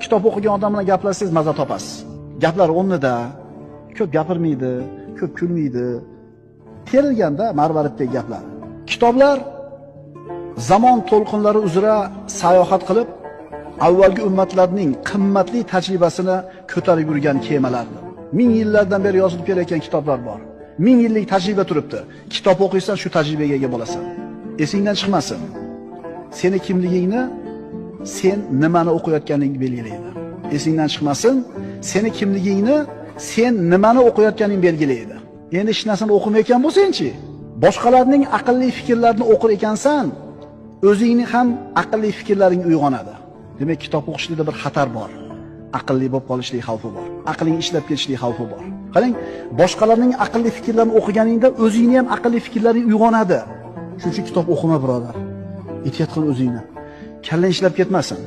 Kitob o'qigan odam bilan gaplashsangiz maza topasiz. Gaplar o'rnida, ko'p gapirmaydi, ko'p kulmaydi. Terilganda marvariddagi gaplar. Kitoblar zamon to'lqinlari uzra sayohat qilib, avvalgi ummatlarning qimmatli tajribasini ko'tarib yurgan kemalardir. 1000 yillardan beri yozilib kelayotgan kitoblar bor. 1000 yillik tajriba turibdi. Kitob o'qiysan, shu tajribaga ega bo'lasan. Esingdan chiqmasin. Seni kimligingni sen nimani o'qiyotganingni belgilaydi. Esingdan chiqmasin. Seni kimligingni sen nimani o'qiyotganingni belgilaydi. Endi hech narsani o'qimayotgan bo'lsang-chi, boshqalarning aqlli fikrlarini o'qir ekansan, o'zingning ham aqlli fikrlaring uyg'onadi. Demak, kitob o'qishlikda bir xatar bor. Aqlli bo'lib qolishlik xavfi bor. Aqling ishlab ketishlik xavfi bor. Qarang, boshqalarning aqlli fikrlarini o'qiganingda o'zingning ham aqlli fikrlaring uyg'onadi. Shuning uchun kitob o'qima, birodar. Ehtiyot qil o'zingni. Kallang ishlab ketmasin.